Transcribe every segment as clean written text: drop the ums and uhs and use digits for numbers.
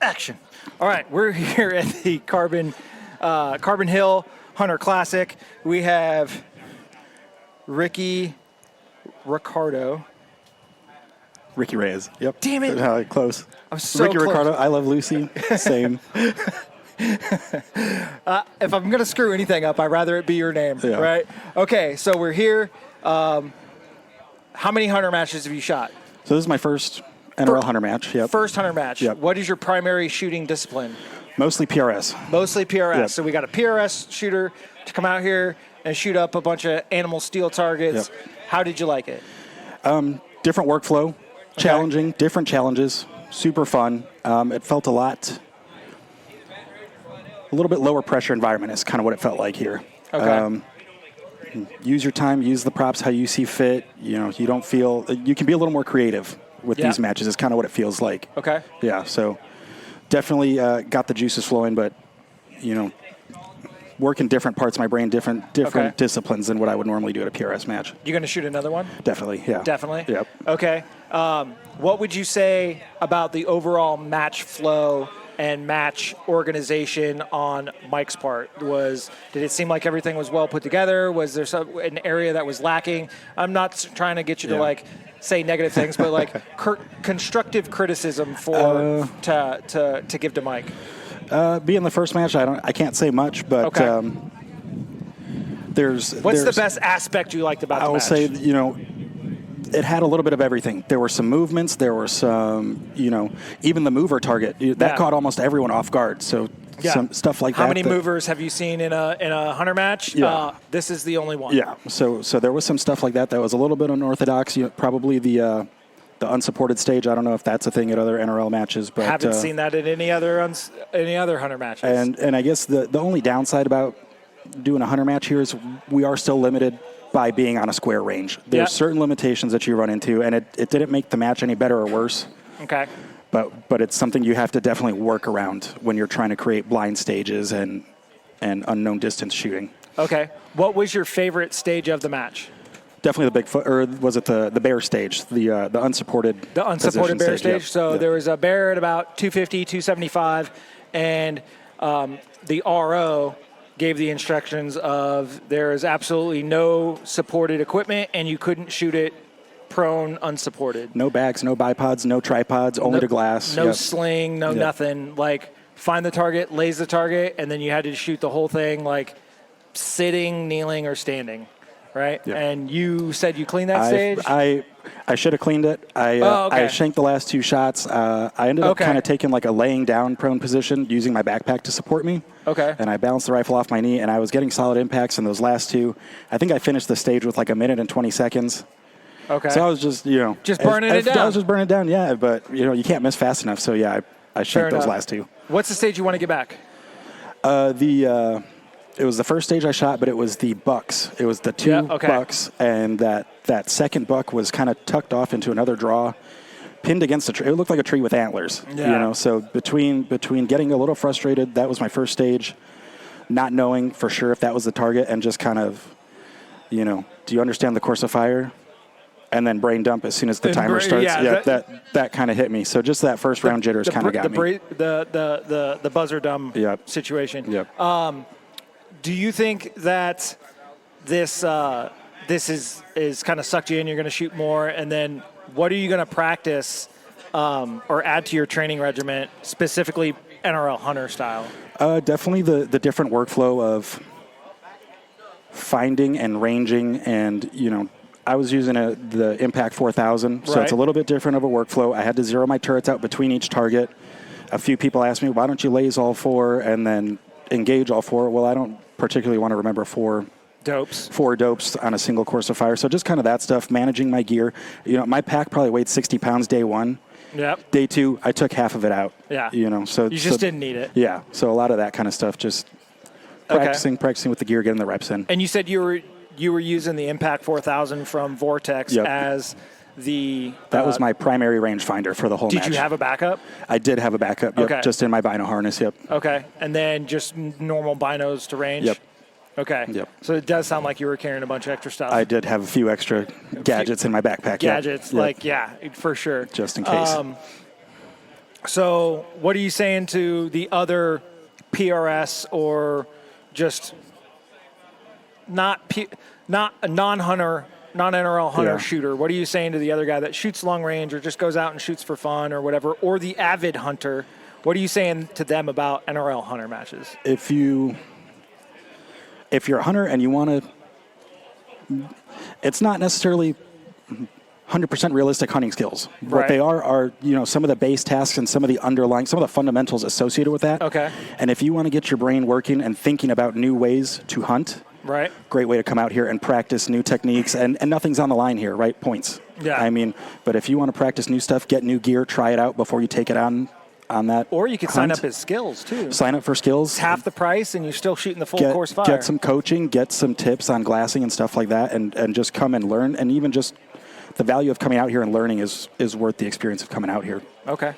Action. All right, we're here at the Carbon Hill Hunter Classic. We have Ricardo. Ricky Reyes. Yep. Damn it. Close. I'm so Ricky close. Ricardo. I love Lucy. Same. If I'm going to screw anything up, I'd rather it be your name, right? Okay, so we're here. How many hunter matches have you shot? So this is my first NRL Hunter match. Yep. First hunter match. Yep. What is your primary shooting discipline? Mostly PRS. Mostly PRS. Yep. So we got a PRS shooter to come out here and shoot up a bunch of animal steel targets. Yep. How did you like it? Different workflow. Challenging. Different challenges. Super fun. It felt a little bit lower pressure environment is kind of what it felt like here. Okay. Use your time, use the props how you see fit. You know, you don't feel, you can be a little more creative with these matches is kind of what it feels like. Okay. Yeah, so definitely got the juices flowing, but, you know, working different parts of my brain, different disciplines than what I would normally do at a PRS match. You going to shoot another one? Definitely, yeah. Definitely? Yep. Okay. What would you say about the overall match flow and match organization on Mike's part? Did it seem like everything was well put together? Was there an area that was lacking? I'm not trying to get you to say negative things, but like constructive criticism to give to Mike. Being the first match, I can't say much, but there's the best aspect you liked about the match? I will say, you know, it had a little bit of everything. There were some movements. There were some, you know, even the mover target that caught almost everyone off guard. So some stuff like that. How many movers have you seen in a hunter match? Yeah. This is the only one. Yeah. So there was some stuff like that was a little bit unorthodox. You know, probably the unsupported stage. I don't know if that's a thing at other NRL matches, but haven't seen that in any other hunter matches. And I guess the only downside about doing a hunter match here is we are still limited by being on a square range. There's certain limitations that you run into, and it didn't make the match any better or worse. Okay. But it's something you have to definitely work around when you're trying to create blind stages and unknown distance shooting. Okay. What was your favorite stage of the match? Definitely the Bigfoot, or was it the bear stage, the unsupported bear stage? Yep. So there was a bear at about 250, 275, and the RO gave the instructions of there is absolutely no supported equipment and you couldn't shoot it prone unsupported. No bags, no bipods, no tripods, only to glass. No sling, no nothing. Like find the target, lays the target, and then you had to shoot the whole thing like sitting, kneeling, or standing, right? Yep. And you said you cleaned that stage? I should have cleaned it. I shanked the last two shots. I ended up kind of taking like a laying down prone position using my backpack to support me. Okay. And I balanced the rifle off my knee, and I was getting solid impacts in those last two. I think I finished the stage with like 1 minute and 20 seconds. Okay. So I was just, you know. Just burning it down. I was just burning it down, yeah. But, you know, you can't miss fast enough. So, yeah, I shanked those last two. What's the stage you want to get back? It was the first stage I shot, but it was the bucks. It was the two bucks, and that second buck was kind of tucked off into another draw, pinned against a tree. It looked like a tree with antlers, you know. So between getting a little frustrated, that was my first stage, not knowing for sure if that was the target, and just kind of, you know, do you understand the course of fire? And then brain dump as soon as the timer starts. Yeah, that kind of hit me. So just that first round jitters kind of got me. The buzzer dumb situation. Yep. Do you think that this is kind of sucked you in? You're going to shoot more, and then what are you going to practice or add to your training regimen, specifically NRL Hunter style? Definitely the different workflow of finding and ranging, and you know, I was using the Impact 4000, so it's a little bit different of a workflow. I had to zero my turrets out between each target. A few people asked me, why don't you laze all four and then engage all four? Well, I don't particularly want to remember four dopes on a single course of fire. So just kind of that stuff, managing my gear. You know, my pack probably weighed 60 pounds day one. Yep. Day two, I took half of it out. Yeah. You know, so you just didn't need it. Yeah. So a lot of that kind of stuff, just practicing with the gear, getting the reps in. And you said you were using the Impact 4000 from Vortex as the... That was my primary rangefinder for the whole match. Did you have a backup? I did have a backup, just in my bino harness, Okay, and then just normal binos to range? Yep. Okay. Yep. So it does sound like you were carrying a bunch of extra stuff. I did have a few extra gadgets in my backpack. Gadgets, for sure. Just in case. So what are you saying to the other PRS or just not a non-hunter, non-NRL hunter shooter? What are you saying to the other guy that shoots long range or just goes out and shoots for fun or whatever, or the avid hunter? What are you saying to them about NRL hunter matches? If you're a hunter and you want to, it's not necessarily 100% realistic hunting skills. Right. What they are some of the base tasks and some of the fundamentals associated with that. Okay. And if you want to get your brain working and thinking about new ways to hunt, right, great way to come out here and practice new techniques. And nothing's on the line here, right? Points. Yeah. I mean, but if you want to practice new stuff, get new gear, try it out before you take it on that. Or you could sign up as skills too. Sign up for skills. It's half the price, and you're still shooting the full course fire. Get some coaching, get some tips on glassing and stuff like that, and just come and learn. And even just the value of coming out here and learning is worth the experience of coming out here. Okay.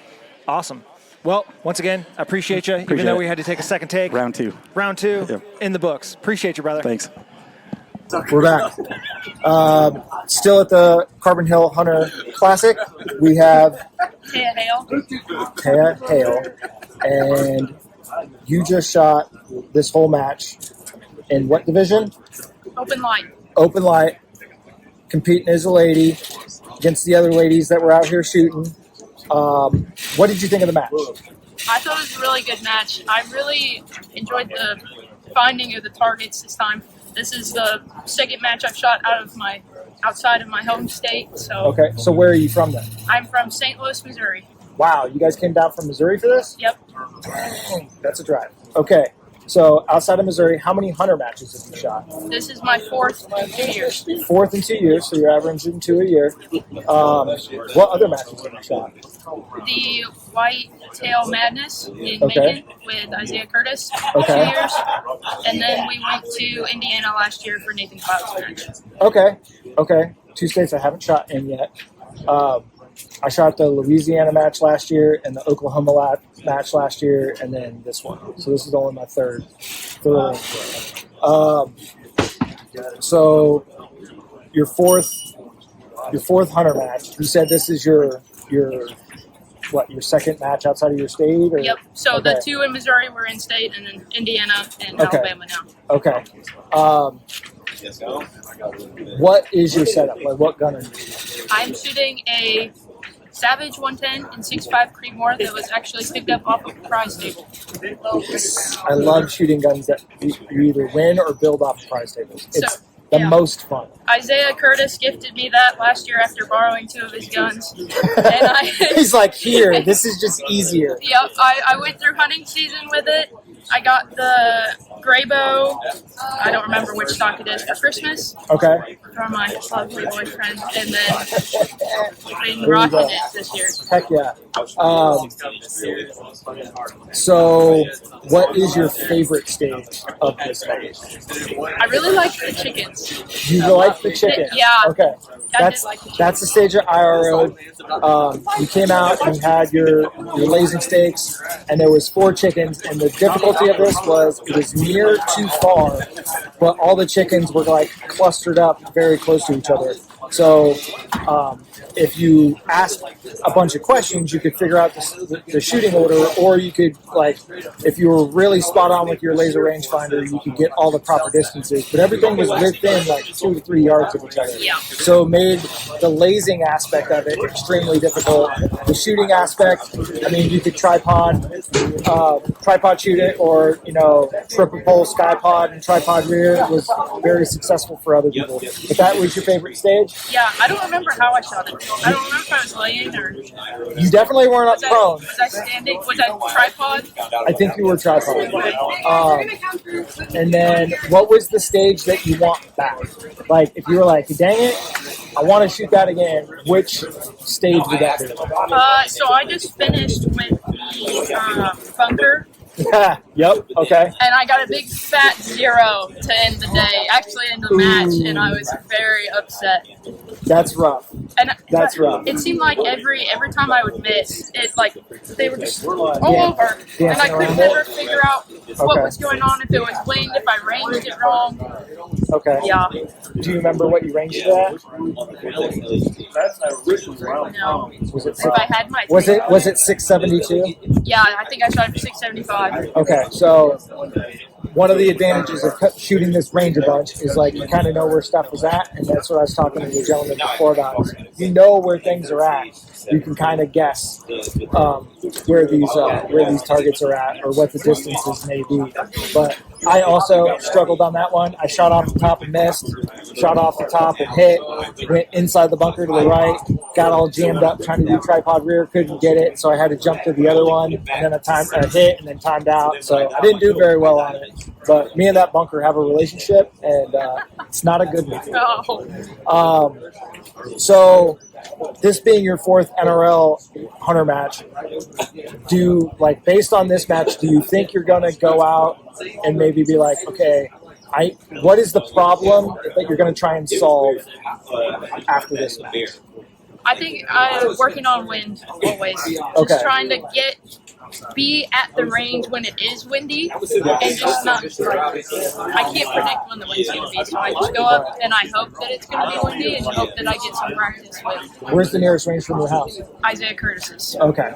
Awesome. Well, once again, I appreciate you, even though we had to take a second take. Round two. Yep. In the books. Appreciate you, brother. Thanks. We're back. Still at the Carbon Hill Hunter Classic. We have Taya Hale. And you just shot this whole match in what division? Open light. Open light. Competing as a lady against the other ladies that were out here shooting. What did you think of the match? I thought it was a really good match. I really enjoyed the finding of the targets this time. This is the second match I've shot outside of my home state. So Okay, so where are you from then? I'm from St. Louis, Missouri. Wow, you guys came down from Missouri for this? Yep. That's a drive. Okay, so outside of Missouri, how many hunter matches have you shot? This is my fourth in 2 years. Fourth in 2 years, so you're averaging 2 a year. What other matches have you shot? The White Tail Madness in Okay. Macon with Isaiah Curtis Okay. 2 years. And then we went to Indiana last year for Nathan Cloud's match. Okay. 2 states I haven't shot in yet. I shot the Louisiana match last year and the Oklahoma match last year, and then this one. So this is only my third. So your fourth hunter match. You said this is your second match outside of your state? Or? Yep. So Okay. the 2 in Missouri were in state, and then Indiana and Alabama now. Okay. What is your setup? Like, what gun are you shooting? I'm shooting a Savage 110 in 6.5 Creedmoor that was actually picked up off of a prize table. I love shooting guns that you either win or build off prize tables. It's the most fun. Isaiah Curtis gifted me that last year after borrowing 2 of his guns. And He's like, here, this is just easier. Yep, I went through hunting season with it. I got the gray bow, I don't remember which stock it is, for Christmas. Okay. From my lovely boyfriend. And then I've been rocking it this year. Heck yeah. So, what is your favorite stage of this stage? I really like the chickens. You like the chicken? Yeah. Okay. That's the stage at IRO. You came out and you had your lazing stakes, and there was 4 chickens, and the difficulty of this was it was near too far, but all the chickens were like clustered up very close to each other. So if you asked a bunch of questions, you could figure out the shooting order, or you could, like, if you were really spot on with your laser rangefinder, you could get all the proper distances. But everything was within like 2 to 3 yards of each other. Yeah. So it made the lasing aspect of it extremely difficult. The shooting aspect, I mean, you could tripod shoot it, or, triple pole sky pod and tripod rear. It was very successul for other people. But that was your favorite stage? Yeah, I don't remember how I shot it. I don't remember if I was laying or... You definitely weren't up prone. Was I standing? Was I tripod? I think you were tripod. And then, what was the stage that you want back? Like, if you were like, dang it, I want to shoot that again, which stage would that be? So I just finished with the bunker Yeah. Yep. Okay. And I got a big fat 0 to end the day, actually end the match, and I was very upset. That's rough. And That's rough. It seemed like every time I would miss, it like they were just all over, and I could never figure out what was going on. If it was wind, if I ranged it wrong. Okay. Yeah. Do you remember what you ranged it at? No. Was it? If I had my Was it 672? Yeah, I think I shot for 675. Okay, so one of the advantages of shooting this range a bunch is like you kind of know where stuff is at, and that's what I was talking to the gentleman before about. Is you know where things are at. You can kind of guess where these targets are at or what the distances may be. But I also struggled on that one. I shot off the top and missed. Shot off the top and hit. Went inside the bunker to the right. Got all jammed up trying to do tripod rear. Couldn't get it, so I had to jump to the other one. And then I hit and then timed out. So I didn't do very well on it. But me and that bunker have a relationship, and it's not a good one. So this being your 4th NRL Hunter match, based on this match, do you think you're going to go out and maybe be like, okay, what is the problem that you're going to try and solve after this match? I think I'm working on wind always. Okay. Just trying to be at the range when it is windy, and just not. I can't predict when the wind's going to be, so I just go up and I hope that it's going to be windy and hope that I get some practice with. Where's the nearest range from your house? Isaiah Curtis's. Okay.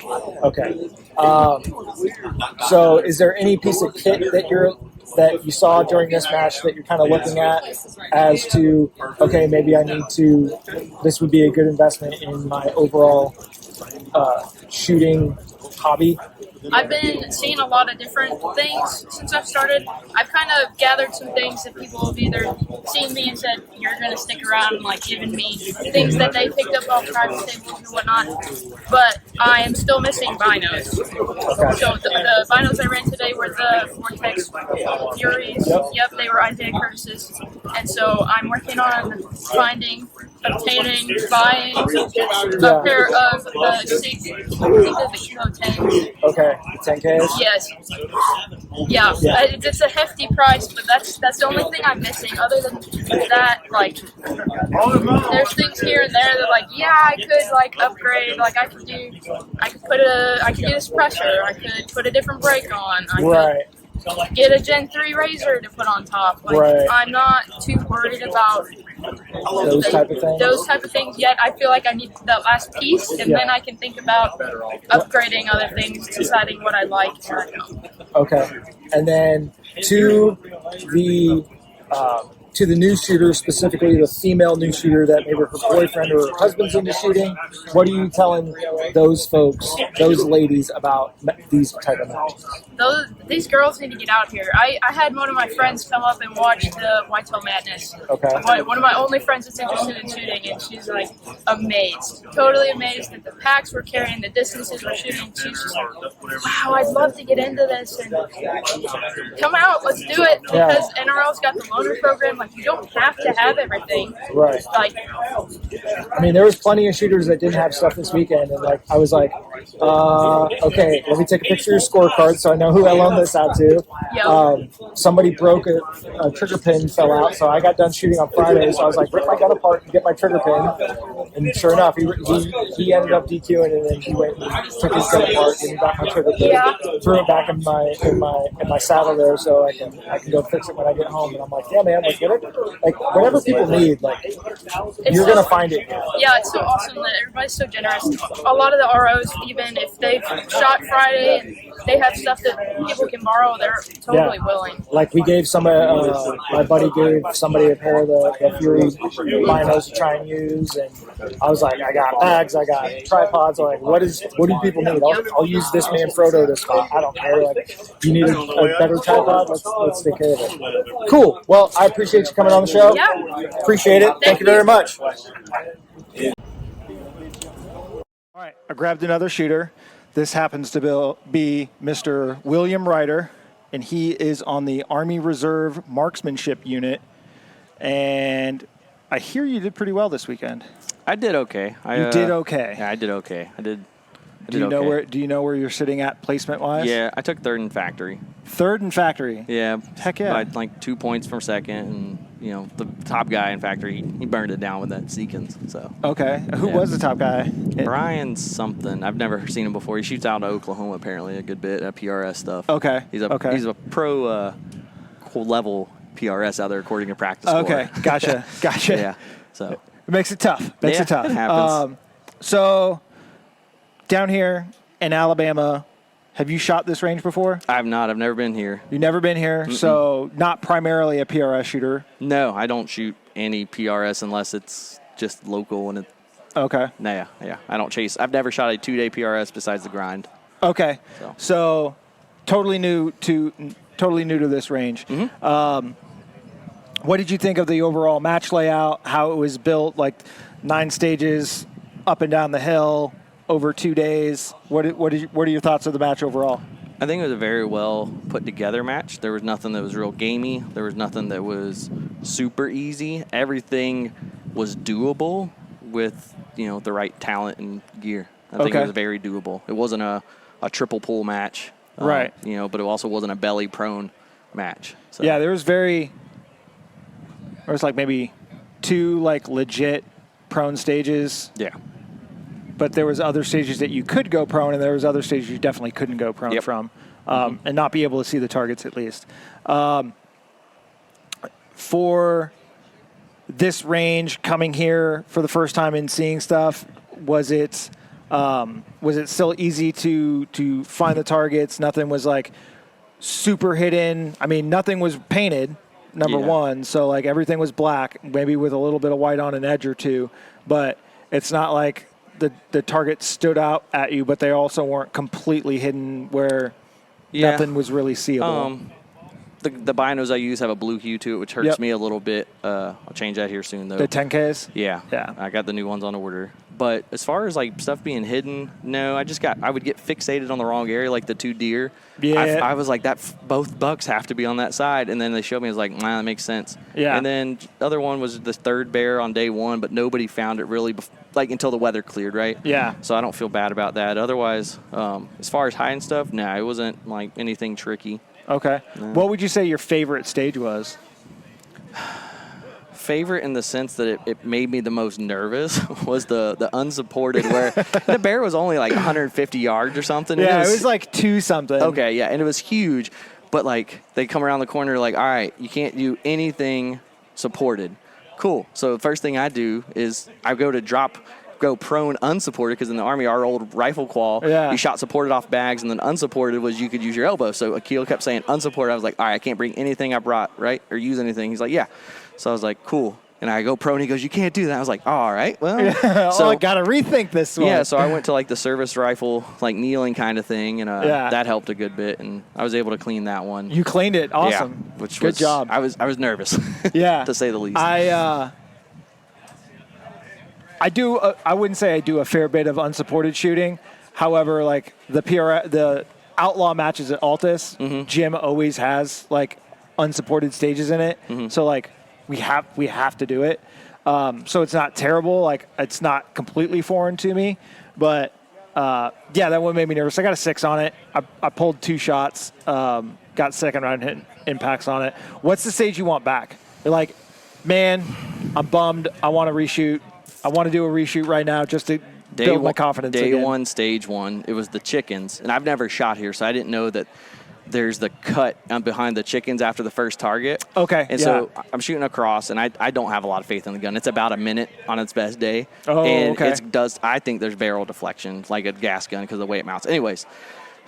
So is there any piece of kit that you saw during this match that you're kind of looking at as to, okay, maybe this would be a good investment in my overall shooting hobby? I've been seeing a lot of different things since I've started. I've kind of gathered some things that people have either seen me and said, you're going to stick around, and like giving me things that they picked up off private tables or whatnot. But I am still missing binos. So the binos I ran today were the Vortex Furies. Yep, they were Isaiah Curtis's. And so I'm working on buying a pair of the Kilo 10s. Okay, 10Ks? Yes. Yeah, it's a hefty price, but that's the only thing I'm missing. Other than that, like, there's things here and there that, like, yeah, I could, like, upgrade. Like, I could do this pressure. I could put a different brake on. I could get a Gen 3 Razor to put on top. Like, I'm not too worried about those type of things yet. I feel like I need that last piece, and then I can think about upgrading other things, deciding what I like. Okay, and then to the new shooter, specifically the female new shooter that maybe her boyfriend or her husband's into shooting, what are you telling those folks, those ladies, about these type of matches? These girls need to get out here. I had one of my friends come up and watch the Whitetail Madness. Okay. One of my only friends that's interested in shooting, and she's like amazed, totally amazed that the packs we're carrying, the distances we're shooting. She's just like, wow, I'd love to get into this and come out, let's do it, because NRL's got the loaner program. Like, you don't have to have everything. Right. Like, I mean, there was plenty of shooters that didn't have stuff this weekend, and like I was like, okay, let me take a picture of your scorecard so I know who I loaned this out to. Somebody broke a trigger pin, fell out, so I got done shooting on Friday, so I was like, rip my gun apart and get my trigger pin. And sure enough, he ended up DQing, and then he went and took his gun apart and got my trigger pin, threw it back in my saddle there, so I can go fix it when I get home. And I'm like, yeah, man, like whatever people need, like you're gonna find it. Yeah, it's so awesome that everybody's so generous. A lot of the ROs, even if they've shot Friday and they have stuff that people can borrow, they're totally willing. Like we gave my buddy gave somebody a pair of the Fury binos to try and use, and I was like, I got bags, I got tripods. I'm like, what do people need? I'll use this man Frodo to spot. I don't care. Like, you need a better tripod? Let's take care of it. Cool. Well, I appreciate you coming on the show. Yeah. Appreciate it. Thank you very much. All right, I grabbed another shooter. This happens to be Mr. William Ryder, and he is on the Army Reserve Marksmanship Unit. And I hear you did pretty well this weekend. I did okay. You did okay. Yeah, I did okay. I did Do you know where you're sitting at placement wise? Yeah, I took third in factory. Third in factory. Yeah. Heck yeah. By like 2 points from second, and the top guy in factory, he burned it down with that Seekins. So. Okay. Who was the top guy? Brian something. I've never seen him before. He shoots out of Oklahoma apparently a good bit at PRS stuff. Okay. He's a pro level PRS out there according to practice score. Okay. Gotcha. Yeah. So it makes it tough. It happens. So down here in Alabama, have you shot this range before? I have not. I've never been here. You've never been here, so not primarily a PRS shooter. No, I don't shoot any PRS unless it's just local and Okay. Yeah. I don't chase. I've never shot a 2-day PRS besides the grind. Okay. So totally new to this range. What did you think of the overall match layout? How it was built, like 9 stages up and down the hill over 2 days? What are your thoughts of the match overall? I think it was a very well put together match. There was nothing that was real gamey. There was nothing that was super easy. Everything was doable with the right talent and gear. I think it was very doable. It wasn't a triple pull match, right? But it also wasn't a belly prone match. So. Yeah, there was like maybe 2 like legit prone stages. Yeah. But there was other stages that you could go prone, and there was other stages you definitely couldn't go prone from, and not be able to see the targets at least. For this range, coming here for the first time and seeing stuff, was it still easy to find the targets? Nothing was like super hidden. I mean, nothing was painted. Number one, so like everything was black, maybe with a little bit of white on an edge or two, but it's not like the target stood out at you, but they also weren't completely hidden where nothing was really seeable. The binos I use have a blue hue to it, which hurts me a little bit. I'll change that here soon, though. The 10Ks? Yeah. I got the new ones on order. But as far as like stuff being hidden, no, I would get fixated on the wrong area, like the 2 deer. Yeah. I was like, both bucks have to be on that side. And then they showed me, I was like, that makes sense. Yeah. And then the other one was the 3rd bear on day 1, but nobody found it really until the weather cleared, right? Yeah. So I don't feel bad about that. Otherwise, as far as hiding stuff, it wasn't like anything tricky. Okay. No. What would you say your favorite stage was? Favorite in the sense that it made me the most nervous was the unsupported where the bear was only like 150 yards or something. Yeah, it was like 2 something. Okay, yeah, and it was huge. But like they come around the corner like, all right, you can't do anything supported. Cool. So the first thing I do is I go prone unsupported, because in the Army, our old rifle qual, you shot supported off bags, and then unsupported was you could use your elbow. So Akil kept saying unsupported. I was like, all right, I can't bring anything I brought, right, or use anything. He's like, yeah. So I was like, cool. And I go prone. He goes, you can't do that. I was like, oh, all right, well. So I got to rethink this one. Yeah, so I went to like the service rifle, like kneeling kind of thing, and that helped a good bit, and I was able to clean that one. You cleaned it. Awesome. Yeah, good job. I was nervous. Yeah. To say the least. I wouldn't say I do a fair bit of unsupported shooting. However, like the outlaw matches at Altus, Jim always has like unsupported stages in it. So like we have to do it. So it's not terrible. Like it's not completely foreign to me, but that one made me nervous. I got a 6 on it. I pulled 2 shots. Got second round hit impacts on it. What's the stage you want back? You're like, man, I'm bummed. I want to reshoot. I want to do a reshoot right now just to build my confidence again. Day 1, stage 1, it was the chickens. And I've never shot here, so I didn't know that there's the cut behind the chickens after the first target. Okay, and so I'm shooting across, and I don't have a lot of faith in the gun. It's about a minute on its best day. Oh, and okay. I think there's barrel deflection, like a gas gun, because of the way it mounts. Anyways,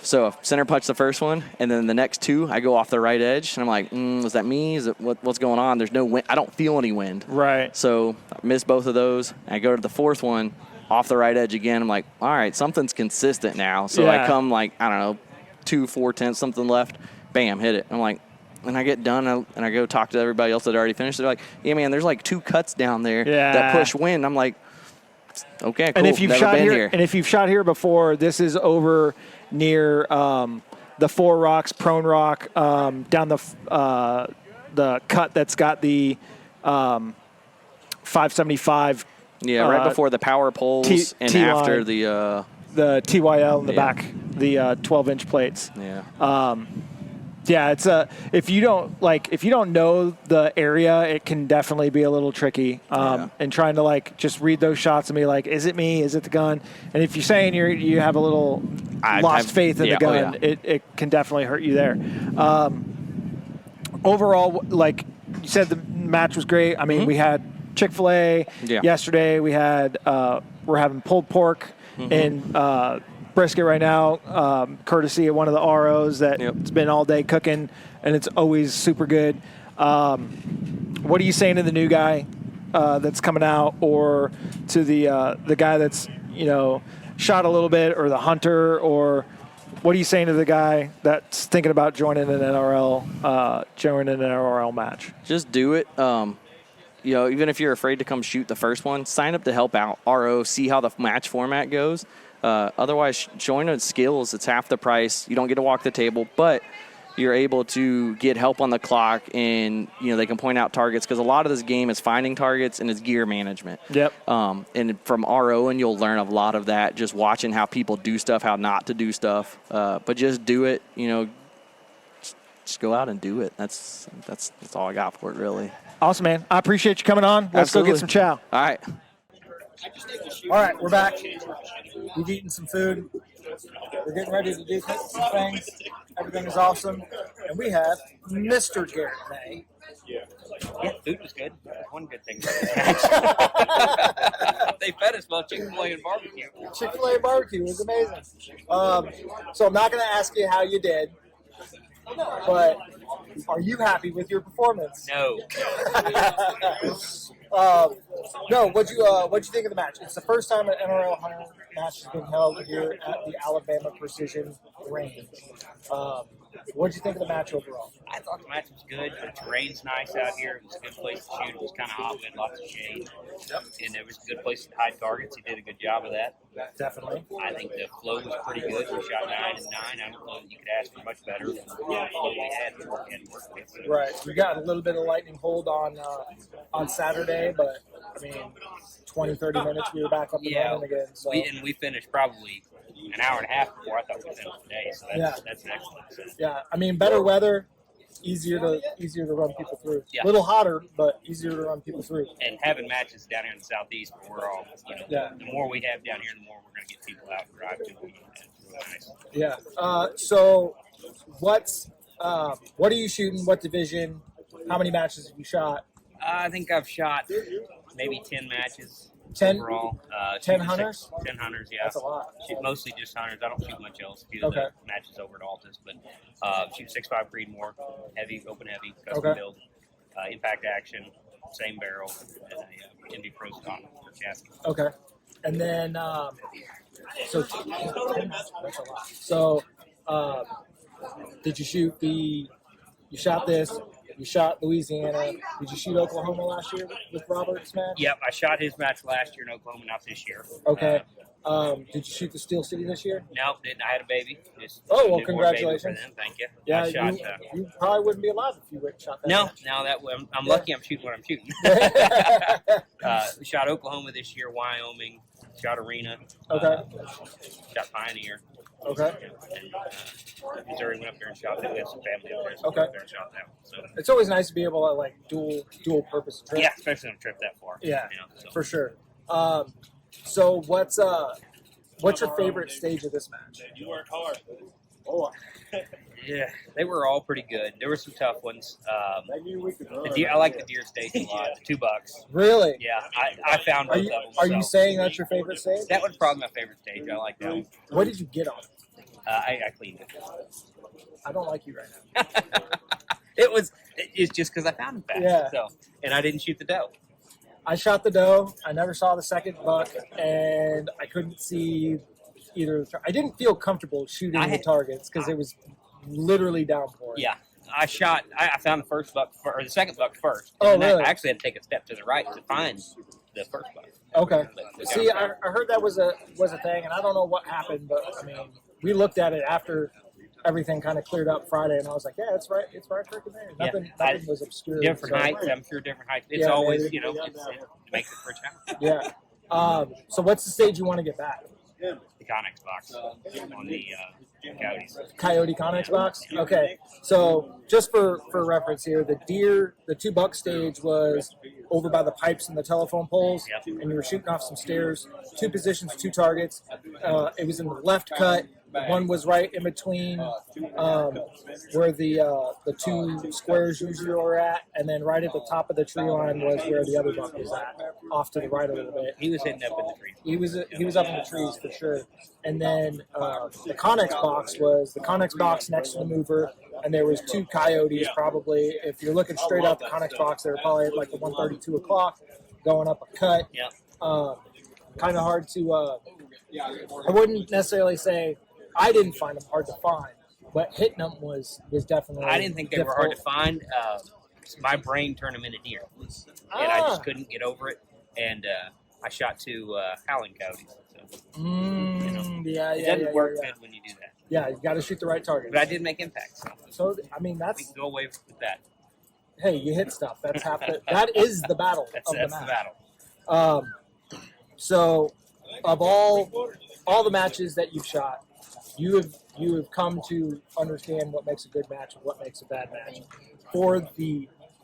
so center punch the first one, and then the next 2, I go off the right edge, and I'm like, was that me? Is it what's going on? There's no wind. I don't feel any wind. Right. So I miss both of those. I go to the 4th one, off the right edge again. I'm like, all right, something's consistent now. So I come like, I don't know, 2, 4/10, something left. Bam, hit it. I'm like, and I get done, and I go talk to everybody else that already finished. They're like, yeah, man, there's like 2 cuts down there that push wind. I'm like, okay, cool. And if you've shot here before, this is over near the 4 rocks, prone rock, down the cut that's got the 575. Yeah, right before the power poles and after the the TYL in the back, the 12-inch plates. Yeah. Yeah, it's if you don't know the area, it can definitely be a little tricky. And trying to like just read those shots and be like, is it me? Is it the gun? And if you're saying you have a little lost faith in the gun, it can definitely hurt you there. Overall, like you said, the match was great. I mean, we had Chick-fil-A yesterday. We had we're having pulled pork and brisket right now, courtesy of one of the ROs that's been all day cooking, and it's always super good. What are you saying to the new guy that's coming out, or to the guy that's shot a little bit, or the hunter, or what are you saying to the guy that's thinking about joining an NRL match? Just do it. Even if you're afraid to come shoot the first one, sign up to help out RO, see how the match format goes. Otherwise, join on skills. It's half the price. You don't get to walk the table, but you're able to get help on the clock, and they can point out targets, because a lot of this game is finding targets and it's gear management. Yep. And from RO, and you'll learn a lot of that just watching how people do stuff, how not to do stuff. But just do it. Just go out and do it. That's all I got for it, really. Awesome, man. I appreciate you coming on. Let's go get some chow. All right. All right, we're back. We've eaten some food. We're getting ready to do some things. Everything is awesome. And we have Mr. Garrett May. Yeah, food was good. One good thing about this match. They fed us well Chick-fil-A and barbecue. Chick-fil-A barbecue was amazing. So I'm not going to ask you how you did, but are you happy with your performance? No. No. What'd you think of the match? It's the first time an NRL Hunter match has been held here at the Alabama Precision Range. What'd you think of the match overall? I thought the match was good. The terrain's nice out here. It was a good place to shoot. It was kind of hot. We had lots of shade. And it was a good place to hide targets. He did a good job of that. Definitely. I think the flow was pretty good. We shot 9 and 9. I don't know that you could ask for much better than the flow we had to work with. Right. We got a little bit of lightning hold on Saturday, but, 20, 30 minutes, we were back up and running again. So. We finished probably an hour and a half before I thought we finished today, so that's excellent. So. Yeah, better weather, easier to run people through. Yeah. A little hotter, but easier to run people through. And having matches down here in the southeast, where we're all, the more we have down here, the more we're going to get people out and drive to them. It's really nice. Yeah. So, what are you shooting? What division? How many matches have you shot? I think I've shot maybe 10 matches. 10 overall. 10 hunters? 10 hunters, yeah. That's a lot. Shoot mostly just hunters. I don't shoot much else. The matches over at Altus, but shoot 6.5 Creedmoor, heavy, open heavy, custom build, impact action, same barrel, and a Indy Pro Scott chassis. Okay. And then, so 10 matches, that's a lot. So, did you shoot you shot this? You shot Louisiana. Did you shoot Oklahoma last year with Robert's match? Yep, I shot his match last year in Oklahoma, not this year. Okay. Did you shoot the Steel City this year? No, didn't. I had a baby. Congratulations. Thank you. Yeah, I shot, you probably wouldn't be alive if you wouldn't shot that match. I'm lucky I'm shooting what I'm shooting. We shot Oklahoma this year, Wyoming, shot Arena. Okay. Shot Pioneer. Okay. And Missouri went up there and shot that. We had some family up there, so okay. Went up there and shot that one. So it's always nice to be able to dual purpose trip. Yeah, especially on a trip that far. Yeah, for sure. So what's your favorite stage of this match? You work hard. Oh. Yeah, they were all pretty good. There were some tough ones. I like the deer stage a lot. The $2. Really? Yeah, I found both of them. Are you saying that's your favorite stage? That was probably my favorite stage. I like that one. What did you get on? I cleaned it. I don't like you right now. It's just because I found them fast. Yeah. So, and I didn't shoot the doe. I shot the doe. I never saw the second buck, and I couldn't see either. I didn't feel comfortable shooting the targets because it was literally downpouring. Yeah, I found the first buck or the second buck first. Oh, really? I actually had to take a step to the right to find the first buck. Okay. See, I heard that was a thing, and I don't know what happened, but we looked at it after everything kind of cleared up Friday, and I was like, yeah, it's right freaking there. Nothing was obscure. Different heights, I'm sure different heights. It's always, it makes it for a challenge. Yeah. So what's the stage you want to get back? Connex box on the Coyotes. Coyote Connex box? Okay. So just for reference here, the 2 buck stage was over by the pipes and the telephone poles, and you were shooting off some stairs, 2 positions, 2 targets. It was in the left cut. One was right in between where the 2 squares usually are at, and then right at the top of the tree line was where the other buck was at, off to the right a little bit. He was hitting up in the trees. He was up in the trees for sure. And then the Connex box was the Connex box next to the mover, and there was 2 coyotes probably. If you're looking straight out the Connex box, they were probably at like the 1:32 o'clock, going up a cut. Yeah. Kind of hard to. I wouldn't necessarily say I didn't find them hard to find, but hitting them was definitely. I didn't think they were hard to find. My brain turned them into deer, and I just couldn't get over it. And I shot 2 howling coyotes. So, it doesn't work good when you do that. Yeah, you got to shoot the right target. But I did make impact. So I mean, we that's can go away with that. hey, you hit stuff. That's half the. That is the battle. That's of the match. battle. So, of all the matches that you've shot, you have come to understand what makes a good match and what makes a bad match.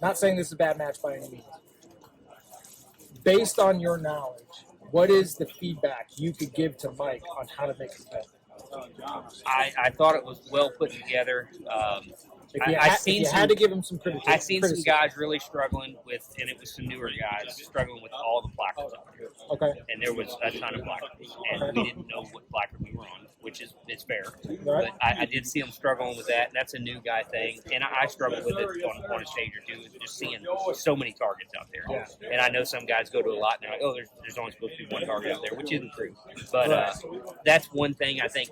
Not saying this is a bad match by any means. Based on your knowledge, what is the feedback you could give to Mike on how to make it better? I thought it was well put together. If you had to give him some criticism. I've seen some guys really struggling with, and it was some newer guys struggling with all the placards out there. Okay. And there was a ton of placards, and we didn't know what placard we were on, which is fair. Right. But I did see them struggling with that, and that's a new guy thing. And I struggled with it on a stage or two, just seeing so many targets out there. Yeah. And I know some guys go to a lot, and they're like, oh, there's only supposed to be 1 target out there, which isn't true. But that's one thing I think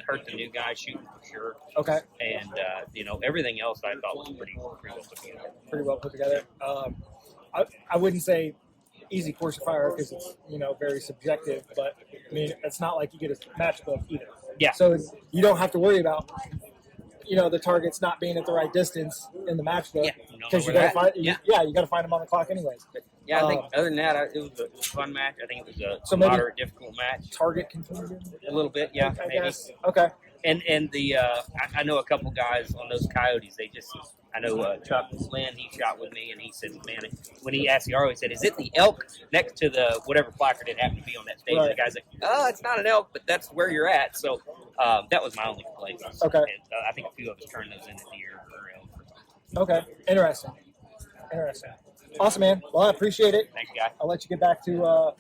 hurt the new guys shooting for sure. Okay. And everything else I thought was pretty well put together. Pretty well put together. I wouldn't say easy course of fire because it's very subjective, but I mean it's not like you get a matchbook either. Yeah. So you don't have to worry about the targets not being at the right distance in the matchbook because you got to find you got to find them on the clock anyways. But, yeah, I think other than that, it was a fun match. I think it was a moderate, difficult match. Target confusion? A little bit, yeah, maybe. Guess. Okay. And the I know a couple guys on those coyotes. I know Chuck Lynn. He shot with me, and he said, "Man, when he asked the RO, he said, is it the elk next to the whatever placard it happened to be on that stage?" Right. And the guy's like, "Oh, it's not an elk, but that's where you're at." So that was my only complaint. Okay. And, I think a few of us turned those into deer or elk. Okay. Interesting. Awesome, man. Well, I appreciate it. Thanks, guy. I'll let you get back to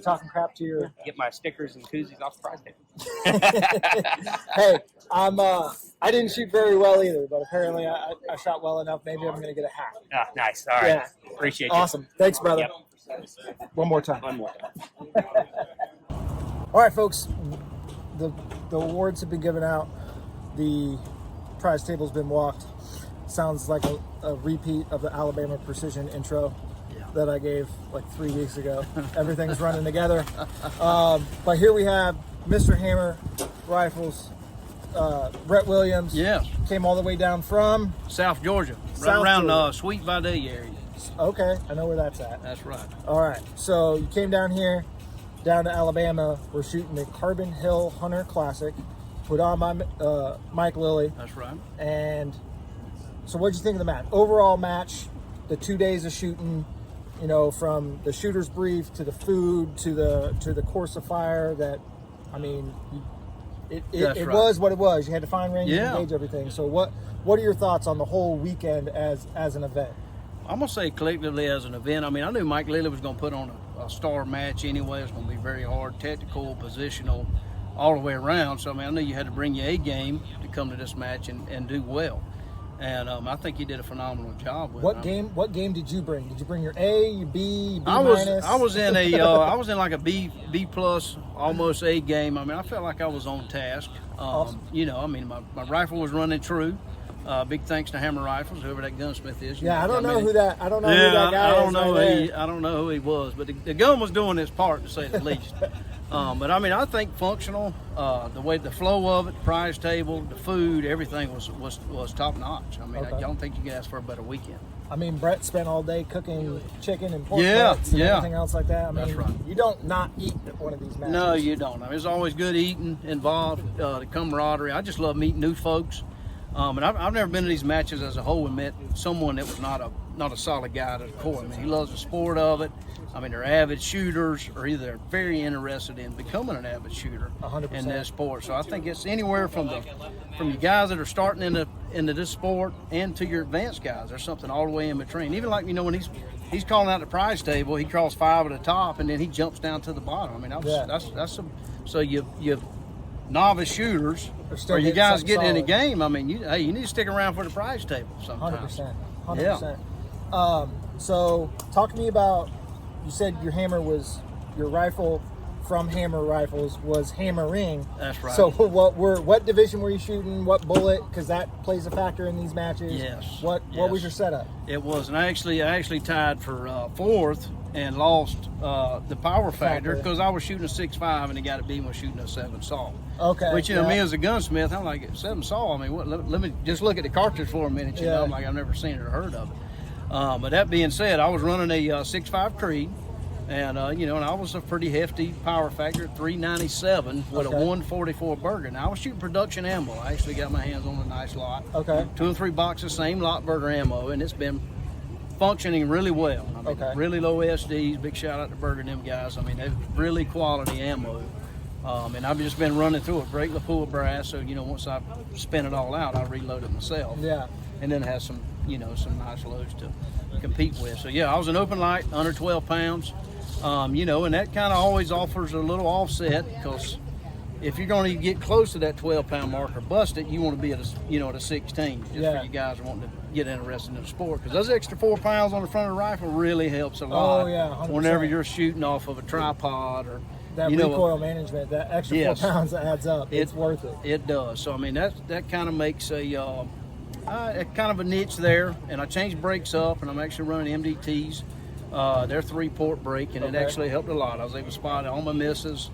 talking crap to your. Get my stickers and koozies off the prize table. Hey, I didn't shoot very well either, but apparently I shot well enough. Maybe I'm going to get a hat. Ah, nice. All right. Yeah. Appreciate you. Awesome. Thanks, brother. Yep. One more time. All right, folks. The awards have been given out. The prize table's been walked. Sounds like a repeat of the Alabama Precision intro that I gave like 3 weeks ago. Everything's running together. But here we have Mr. Hammer Rifles, Brett Williams. Yeah. Came all the way down from South Georgia, South around Georgia. Sweet Valley area. Okay, I know where that's at. That's right. All right, so you came down here, down to Alabama. We're shooting the Carbon Hill Hunter Classic, put on by Mike Lilly. That's right. And so what'd you think of the match? Overall match, the 2 days of shooting, from the shooter's brief to the food to the course of fire. That, I mean, it right. was what it was. You had to find range Yeah. and engage everything. So what are your thoughts on the whole weekend as an event? I'm going to say collectively as an event, I mean, I knew Mike Lilly was going to put on a star match anyway. It's going to be very hard, technical, positional, all the way around. So, I mean, I knew you had to bring your A game to come to this match and do well. And I think he did a phenomenal job with it. What game did you bring? Did you bring your A, your B, B I minus? was in a I was in like a B plus, almost A game. I mean, I felt like I was on task. Awesome. I mean, my rifle was running true. Big thanks to Hammer Rifles, whoever that gunsmith is. Yeah, I don't know who that guy I don't is. know I don't know who he was, but the gun was doing its part, to say the least. But I mean, I think functional, the way the flow of it, the prize table, the food, everything was top notch. I mean, I don't think you could ask for a better weekend. I mean, Brett spent all day cooking chicken and pork butts and everything else like that. I mean, that's right. You don't not eat at one of these matches. No, you don't. I mean, there's always good eating involved, the camaraderie. I just love meeting new folks. And I've never been to these matches as a whole and met someone that was not a solid guy to the core. I mean, he loves the sport of it. I mean, they're avid shooters, or either they're very interested in becoming an avid shooter 100%. in this sport. So I think it's anywhere from you guys that are starting into this sport and to your advanced guys. There's something all the way in between. Even like, when he's calling out the prize table, he calls 5 at the top and then he jumps down to the bottom. I mean, so you novice shooters or you guys getting in the game. I mean, you need to stick around for the prize table sometimes. 100%. So talk to me about. You said your rifle from Hammer Rifles was hammering. That's right. So what division were you shooting? What bullet? Because that plays a factor in these matches. Yes. What was your setup? It was, and I actually tied for fourth and lost the power factor because I was shooting a 6.5 and the guy that beat me was shooting a 7 saw. Okay. Which me as a gunsmith, I'm like 7 saw. I mean, let me just look at the cartridge for a minute. I'm like, I've never seen it or heard of it. But that being said, I was running a 6.5 Creed, and and I was a pretty hefty power factor, 397 with a 144 Burger. Now I was shooting production ammo. I actually got my hands on a nice lot. Okay. 2 and 3 boxes, same lot Burger ammo, and it's been functioning really well. I mean, really low SDs. Big shout out to Burger and them guys. I mean, they're really quality ammo. And I've just been running through a great lapel brass, so once I spin it all out, I reload it myself. Yeah. And then it has some nice loads to compete with. So I was an open light, under 12 pounds. And that kind of always offers a little offset because if you're going to get close to that 12-pound mark or bust it, you want to be at a 16. Just for you guys wanting to get interested in the sport, because those extra 4 pounds on the front of the rifle really helps a lot. Oh yeah, 100%. Whenever you're shooting off of a tripod or that recoil management, that extra 4 pounds that adds up, it's worth it. It does. So I mean, that kind of makes a kind of a niche there. And I changed brakes up, and I'm actually running MDTs. They're 3-port brake, and it actually helped a lot. I was able to spot all my misses,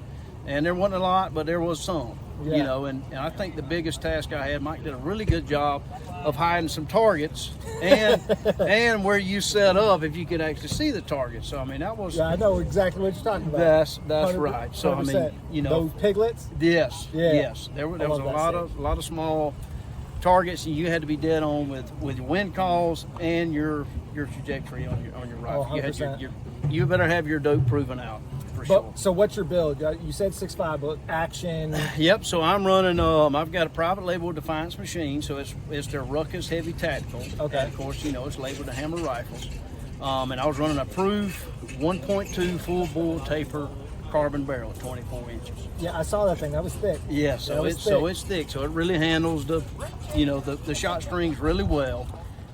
and there wasn't a lot, but there was some. And I think the biggest task I had, Mike did a really good job of hiding some targets and where you set up if you could actually see the target. So I mean, that was I know exactly what you're talking about. That's right. So 100%. I mean, those piglets. Yes. There was a lot of small targets, and you had to be dead on with your wind calls and your trajectory on your rifle. Oh, you better have your dope proven out. Sure. So what's your build? You said 6.5, but action. Yep. So I'm running. I've got a private label Defiance machine. So it's their Ruckus Heavy Tactical. Okay. And of course, it's labeled the Hammer Rifles. And I was running a proof 1.2 full bull taper carbon barrel at 24 inches. Yeah, I saw that thing. That was thick. Yeah. So it's thick. So it really handles the shot strings really well,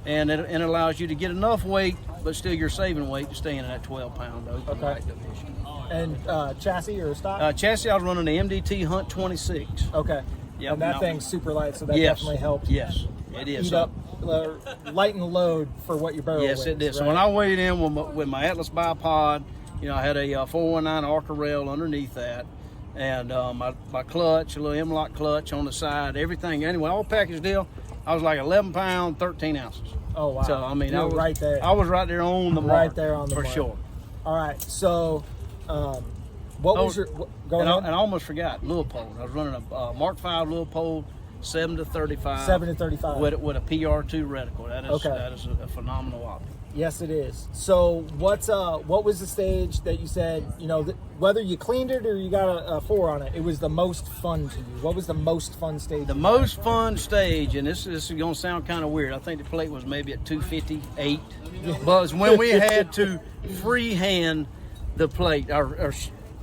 and it allows you to get enough weight, but still you're saving weight to stay in that 12-pound open light division. And chassis or stock? Chassis, I was running the MDT Hunt 26. Okay. Yep. And that thing's super light, so that definitely helps. Yes, it is. Eat up, lighten the load for what your barrel weighs. Yes, it did. Right? So when I weighed in with my Atlas bipod, I had a 419 Arca rail underneath that, and my clutch, a little M-lock clutch on the side, everything. Anyway, all package deal, I was like 11 pounds, 13 ounces. Oh, wow. So, I mean, I was right there. I was right there on the mark. Right there on the mark. For sure. All right, so what was your... Go ahead. And I almost forgot, Leupold. I was running a Mark V Leupold 7-35. 7-35. With a PR2 reticle. That is a phenomenal optic. Yes, it is. So what was the stage that you said, whether you cleaned it or you got a 4 on it, it was the most fun to you? What was the most fun stage? The most fun stage, and this is going to sound kind of weird, I think the plate was maybe at 258, but it's when we had to freehand the plate or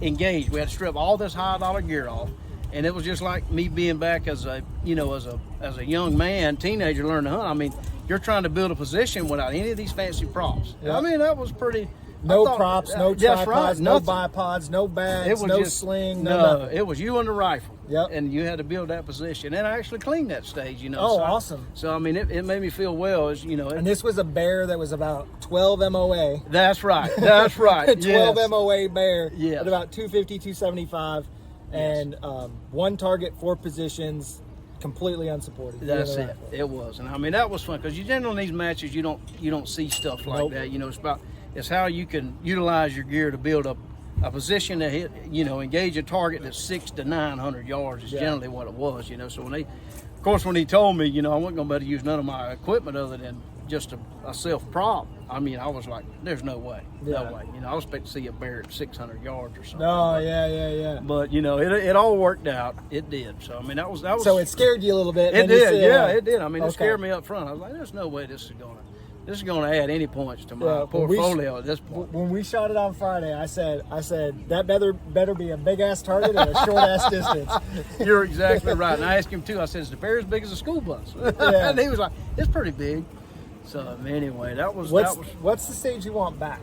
engage. We had to strip all this high dollar gear off, and it was just like me being back as a young man, teenager, learning to hunt. I mean, you're trying to build a position without any of these fancy props. Yep. I mean, that was pretty. No props, no tripods, right, no bipods, no bags, no sling, no nothing. It was you and the rifle. and you had to build that position. And I actually cleaned that stage, Oh, so awesome. So, I mean, it made me feel well, as And this was a bear that was about 12 MOA. That's right. That's right. 12 yes. MOA bear Yes. at about 250, 275. And one target, 4 positions, completely unsupported. That's it. It was, and I mean that was fun because you generally in these matches you don't see stuff like that. It's how you can utilize your gear to build up a position to hit. Engage a target that's 600 to 900 yards is generally what it was. So when he told me, I wasn't going to be able to use none of my equipment other than just a self prop. I mean, I was like, "There's no way, no way." I was expecting to see a bear at 600 yards or something. Oh, yeah. But it all worked out. It did. So I mean, that was. So it scared you a little bit. It did. It did. I mean, okay. It scared me up front. I was like, "There's no way this is going to add any points to my portfolio at this point." When we shot it on Friday, I said that better be a big ass target and a short ass distance. You're exactly right. And I asked him too. I said, "Is the bear as big as a school bus?" And he was like, "It's pretty big." So anyway, that was. What's the stage you want back?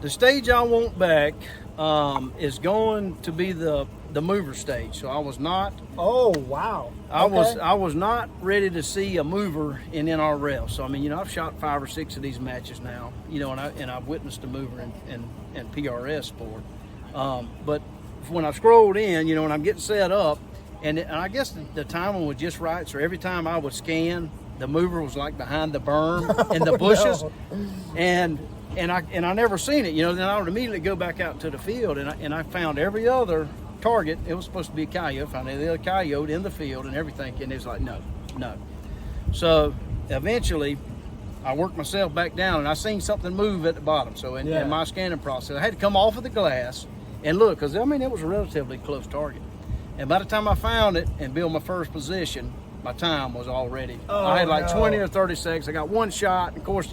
The stage I want back is going to be the mover stage. So I was not. Oh wow! I was not ready to see a mover in NRL. So I mean, I've shot 5 or 6 of these matches now. And I've witnessed a mover in PRS sport. But when I scrolled in, and I'm getting set up, and I guess the timing was just right. So every time I would scan, the mover was like behind the berm in the bushes, and I never seen it. Then I would immediately go back out to the field, and I found every other target. It was supposed to be a coyote. I found the other coyote in the field and everything, and it was like no. So eventually, I worked myself back down, and I seen something move at the bottom. So in my scanning process, I had to come off of the glass and look, because I mean it was a relatively close target. And by the time I found it and built my first position, my time was already. I had like 20 or 30 seconds. I got one shot. Of course,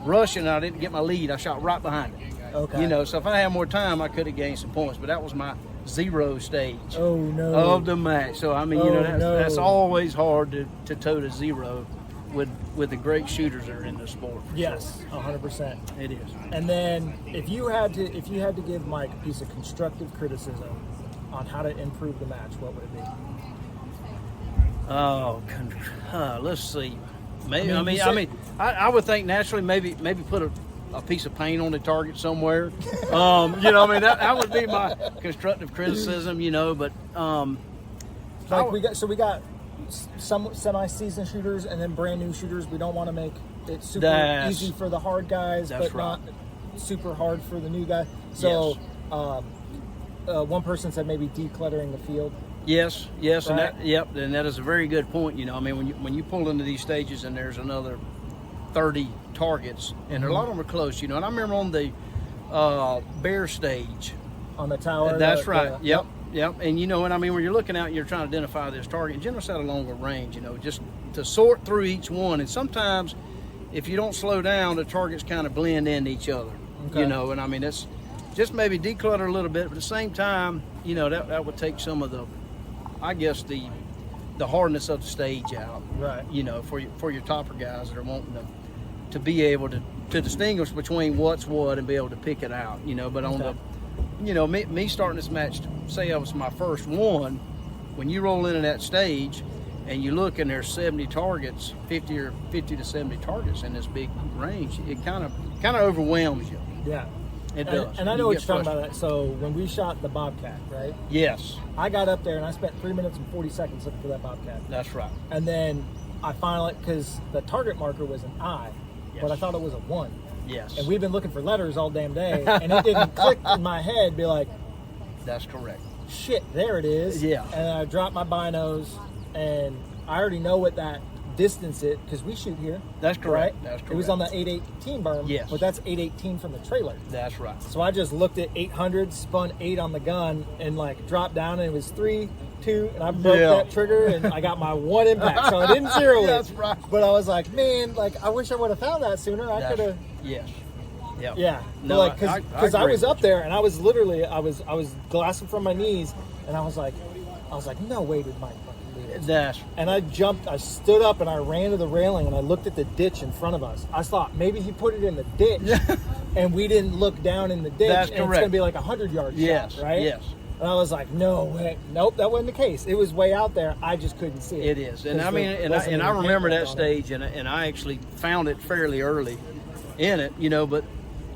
rushing, I didn't get my lead. I shot right behind it. Okay. So if I had more time, I could have gained some points. But that was my 0 stage of the match. So I mean, that's always hard to toe to 0 with the great shooters that are in the sport. Yes, 100%. It is. And then if you had to give Mike a piece of constructive criticism on how to improve the match, what would it be? Oh, let's see. Maybe I would think naturally maybe put a piece of paint on the target somewhere. That would be my constructive criticism. But we got some semi-seasoned shooters and then brand new shooters. We don't want to make it super easy for the hard guys, but not super hard for the new guy. So, one person said maybe decluttering the field. Yes, right? And that is a very good point. When you pull into these stages and there's another 30 targets, and a lot of them are close. And I remember on the bear stage on the tower. That's right. Yep. And when you're looking out and you're trying to identify this target, generally it's at a longer range. Just to sort through each one, and sometimes if you don't slow down, the targets kind of blend into each other. Okay. And it's just maybe declutter a little bit, but at the same time, that would take some of the, I guess, the hardness of the stage out, right? For your topper guys that are wanting to be able to distinguish between what's what and be able to pick it out, But on the, me starting this match, say I was my first one, when you roll into that stage and you look and there's 70 targets, 50 to 70 targets in this big range, it kind of overwhelms you. Yeah. It does. And I know what you're talking about. So when we shot the Bobcat, right? Yes. I got up there and I spent 3 minutes and 40 seconds looking for that Bobcat. That's right. And then I finally, because the target marker was an I, but I thought it was a 1. Yes. And we've been looking for letters all damn day, and it didn't click in my head, be like, that's correct. Shit, there it is. Yeah. And I dropped my binos, and I already know what that distance is, because we shoot here. That's correct. Right? That's correct. It was on the 818 berm, yes. But that's 818 from the trailer. That's right. So I just looked at 800, spun 8 on the gun, and dropped down, and it was 3, 2, and I broke that trigger, and I got my 1 impact, so I didn't zero it. That's right. But I was like, man, I wish I would have found that sooner. I could have. Yes. Yep. Yeah. No, because I was up there, and I was literally, I was glassing from my knees, and I was like, no way did Mike fucking do this. And I jumped, I stood up, and I ran to the railing, and I looked at the ditch in front of us. I thought maybe he put it in the ditch, and we didn't look down in the ditch. That's and correct. It's going to be like 100-yard shot, right? Yes. And I was like, no way. Nope, that wasn't the case. It was way out there. I just couldn't see it. It is. And I mean, and I remember that stage, and I actually found it fairly early in it, but,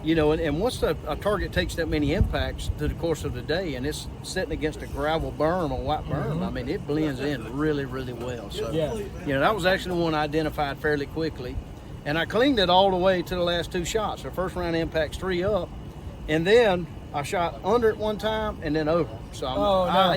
and once a target takes that many impacts through the course of the day, and it's sitting against a gravel berm or white berm, I mean, it blends in really, really well. So, that was actually the one I identified fairly quickly. And I cleaned it all the way to the last 2 shots. The first round impacts 3 up, and then I shot under it one time and then over. So I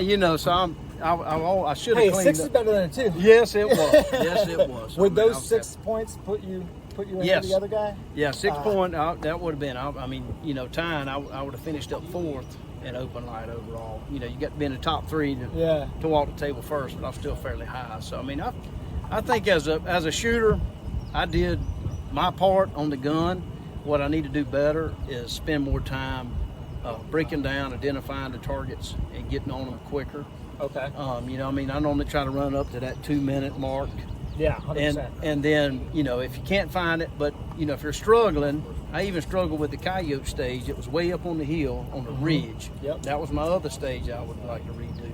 should have cleaned 6 it. is better than a 2. Yes, it was. Yes, it was. Would those 6 points put you ahead of the other guy? Yeah, 6 point. That would have been. Tying. I would have finished up 4th in open light overall. You got to be in the top 3 to walk the table first, but I'm still fairly high. So I think as a shooter, I did my part on the gun. What I need to do better is spend more time breaking down, identifying the targets, and getting on them quicker. Okay. I normally try to run up to that 2-minute mark. Yeah, 100%. And then, if you can't find it, but, if you're struggling, I even struggled with the coyote stage. It was way up on the hill on the ridge. Yep. That was my other stage I would like to redo.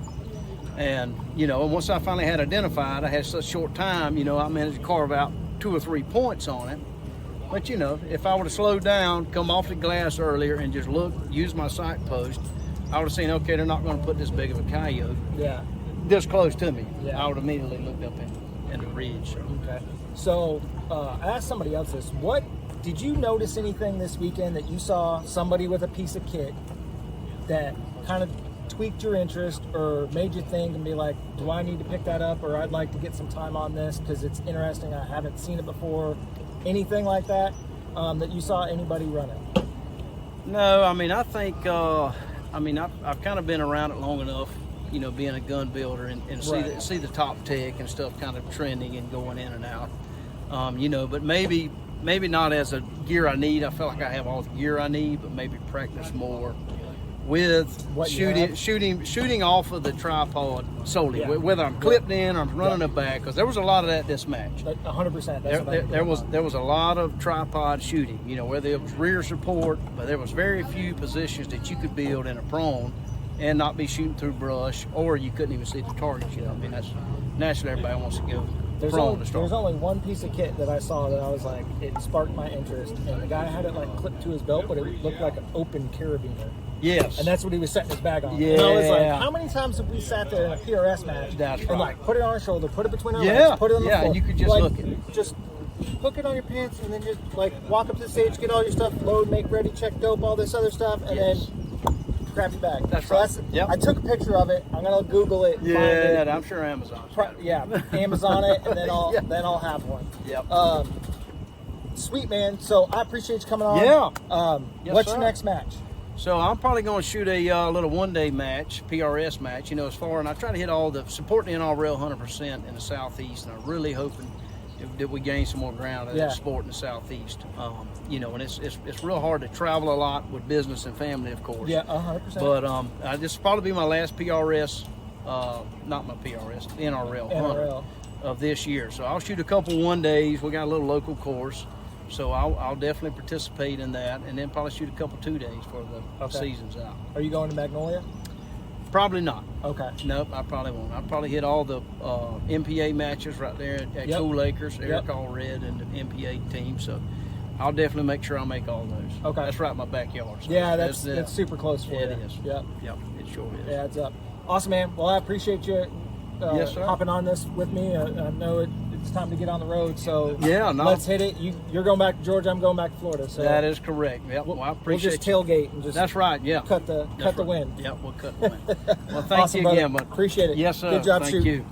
And, and once I finally had identified, I had such short time, I managed to carve out 2 or 3 points on it. But, if I would have slowed down, come off the glass earlier and just use my sight post, I would have seen, okay, they're not going to put this big of a coyote this close to me. Yeah. I would have immediately looked up in the ridge. Okay. So I asked somebody else this. Did you notice anything this weekend that you saw somebody with a piece of kit that kind of tweaked your interest or made you think and be like, do I need to pick that up, or I'd like to get some time on this because it's interesting, I haven't seen it before? Anything like that that you saw anybody running? No, I think I've kind of been around it long enough, being a gun builder and see the top tech and stuff kind of trending and going in and out. But maybe not as a gear I need. I feel like I have all the gear I need, but maybe practice more with shooting off of the tripod solely, whether I'm clipped in or I'm running it back, because there was a lot of that this match. 100%. There was a lot of tripod shooting, whether it was rear support, but there was very few positions that you could build in a prone and not be shooting through brush, or you couldn't even see the target. That's naturally everybody wants to go prone to start. There's only one piece of kit that I saw that I was like, it sparked my interest, and the guy had it like clipped to his belt, but it looked like an open carabiner. Yes. And that's what he was setting his bag on. Yeah. And I was like, how many times have we sat there in a PRS match and like put it on our shoulder, put it between our legs, put it on the floor. And you could just hook it. Just hook it on your pants and then just like walk up to the stage, get all your stuff, load, make ready, check dope, all this other stuff, and then grab your bag. That's right. I took a picture of it. I'm gonna Google it. Yeah, find it. I'm sure Amazon. Amazon it, and then I'll have one. Yep. Sweet, man. So I appreciate you coming on. Yeah. What's your next match? So I'm probably going to shoot a little one-day match, PRS match, and I try to hit all the supporting the NRL 100% in the Southeast, and I'm really hoping that we gain some more ground in that sport in the Southeast. And it's real hard to travel a lot with business and family, of course. Yeah, 100%. But this will probably be my last PRS, not my PRS, NRL Hunter of this year. So I'll shoot a couple one-days. We got a little local course. So I'll definitely participate in that, and then probably shoot a couple 2 days for the season's out. Are you going to Magnolia? Probably not. Okay. Nope, I probably won't. I'll probably hit all the MPA matches right there at Cool Acres, Eric Allred, and the MPA team. So I'll definitely make sure I make all those. Okay. That's right in my backyard. So that's super close for you. It is. Yep. It sure is. Yeah, it's up. Awesome, man. Well, I appreciate you hopping on this with me. I know it's time to get on the road, so let's hit it. You're going back to Georgia, I'm going back to Florida. So that is correct. Yep. Well, I appreciate we'll just tailgate and just that's right. Yeah. Cut the wind. Yep. We'll cut the wind. Well, thank awesome, you again, brother. bud. Appreciate it. Yes, sir. Good job thank shooting. You.